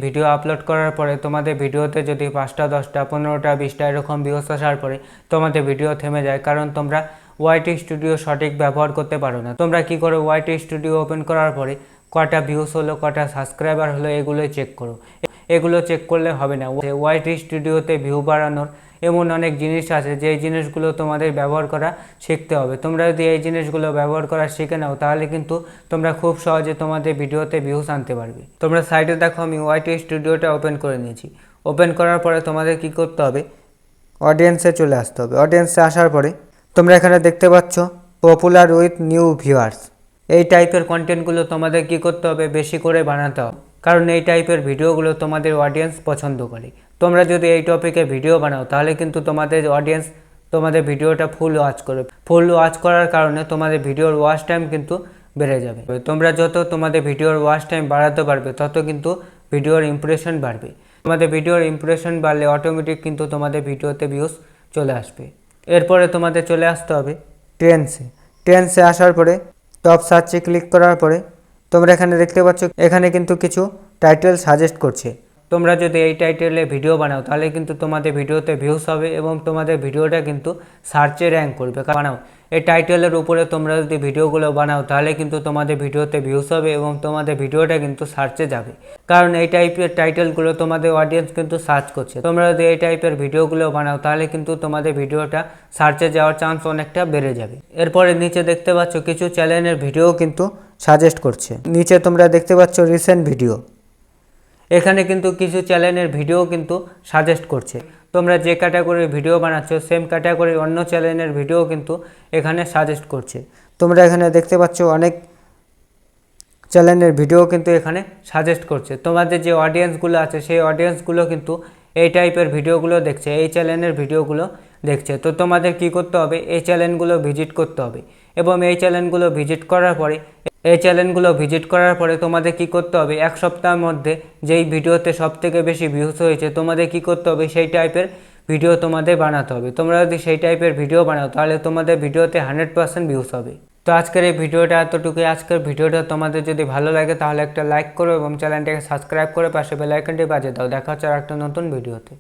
Video upload করার পরে তোমাদের ভিডিওতে যদি 5টা 10টা 15টা 20টা এরকম ভিউস আসার পরে তোমাদের ভিডিও থেমে যায়, কারণ তোমরা ওয়াইটি স্টুডিও সঠিক ব্যবহার করতে পারো না। তোমরা কি করো, ওয়াইটি স্টুডিও ওপেন করার পরে কটা ভিউস হলো, কটা সাবস্ক্রাইবার হলো, এগুলো চেক করো। এগুলো চেক করলে হবে না। ওয়াইটি স্টুডিওতে ভিউ বাড়ানোর এমন অনেক জিনিস আছে যেই জিনিসগুলো তোমাদের ব্যবহার করা শিখতে হবে। তোমরা যদি এই জিনিসগুলো ব্যবহার করা শিখে নাও তাহলে কিন্তু তোমরা খুব সহজে তোমাদের ভিডিওতে ভিউস আনতে পারবে। তোমরা সাইডে দেখো আমি ওয়াইটি স্টুডিওটা ওপেন করে নিয়েছি। ওপেন করার পরে তোমাদের কি করতে হবে, অডিয়েন্সে চলে আসতে হবে। অডিয়েন্সে আসার পরে তোমরা এখানে দেখতে পাচ্ছ পপুলার উইথ নিউ ভিউয়ার্স। এই টাইপের কন্টেন্টগুলো তোমাদের কি করতে হবে, বেশি করে বানাতে হবে, কারণ এই টাইপের ভিডিওগুলো তোমাদের অডিয়েন্স পছন্দ করে। তোমরা যদি এই টপিকে ভিডিও বানাও তাহলে কিন্তু তোমাদের অডিয়েন্স তোমাদের ভিডিওটা ফুল ওয়াচ করবে। ফুল ওয়াচ করার কারণে তোমাদের ভিডিওর ওয়াচ টাইম কিন্তু বেড়ে যাবে। তোমরা যত তোমাদের ভিডিওর ওয়াচ টাইম বাড়াতে পারবে তত কিন্তু ভিডিওর ইমপ্রেশন বাড়বে। তোমাদের ভিডিওর ইমপ্রেশন বাড়লে অটোমেটিক কিন্তু তোমাদের ভিডিওতে ভিউজ চলে আসবে। এরপরে তোমাদের চলে আসতে হবে ট্রেন্ডসে। ট্রেন্ডসে আসার পরে টপ সার্চে ক্লিক করার পরে তোমরা এখানে দেখতে পাচ্ছ এখানে কিন্তু কিছু টাইটেল সাজেস্ট করছে। তোমরা যদি এই টাইটেলে ভিডিও বানাও তাহলে কিন্তু তোমাদের ভিডিওতে ভিউস হবে এবং তোমাদের ভিডিওটা কিন্তু সার্চে র্যাঙ্ক করবে। বানাও এই টাইটেলের উপরে তোমরা যদি ভিডিওগুলো বানাও তাহলে কিন্তু তোমাদের ভিডিওতে ভিউস হবে এবং তোমাদের ভিডিওটা কিন্তু সার্চে যাবে, কারণ এই টাইপের টাইটেলগুলো তোমাদের অডিয়েন্স কিন্তু সার্চ করছে। তোমরা যদি এই টাইপের ভিডিওগুলো বানাও তাহলে কিন্তু তোমাদের ভিডিওটা সার্চে যাওয়ার চান্স অনেকটা বেড়ে যাবে। এরপরে নিচে দেখতে পাচ্ছ কিছু চ্যানেলের ভিডিও কিন্তু সাজেস্ট করছে। নিচে তোমরা দেখতে পাচ্ছ রিসেন্ট ভিডিও। এখানে কিন্তু কিছু চ্যানেলের ভিডিও কিন্তু সাজেস্ট করছে। তোমরা যে ক্যাটাগরির ভিডিও বানাচ্ছ সেম ক্যাটাগরির অন্য চ্যানেলের ভিডিও কিন্তু এখানে সাজেস্ট করছে। তোমরা এখানে দেখতে পাচ্ছ অনেক চ্যানেলের ভিডিও কিন্তু এখানে সাজেস্ট করছে। তোমাদের যে অডিয়েন্সগুলো আছে সেই অডিয়েন্সগুলো কিন্তু এই টাইপের ভিডিওগুলো দেখছে, এই চ্যানেলের ভিডিওগুলো দেখছে। তো তোমাদের কি করতে হবে, এই চ্যানেলগুলো ভিজিট করতে হবে এবং এই চ্যানেলগুলো ভিজিট করার পরে তোমাদের কি করতে হবে, এক সপ্তাহের মধ্যে যেই ভিডিওতে সবথেকে বেশি ভিউজ হয়েছে তোমাদের কি করতে হবে, সেই টাইপের ভিডিও তোমাদের বানাতে হবে। তোমরা যদি সেই টাইপের ভিডিও বানাও তাহলে তোমাদের ভিডিওতে 100% ভিউজ হবে। তো আজকের এই ভিডিওটা এতটুকুই। আজকের ভিডিওটা তোমাদের যদি ভালো লাগে তাহলে একটা লাইক করো এবং চ্যানেলটাকে সাবস্ক্রাইব করে পাশে বেল আইকনটি বাজিয়ে দাও। দেখা হচ্ছে আর একটা নতুন ভিডিওতে।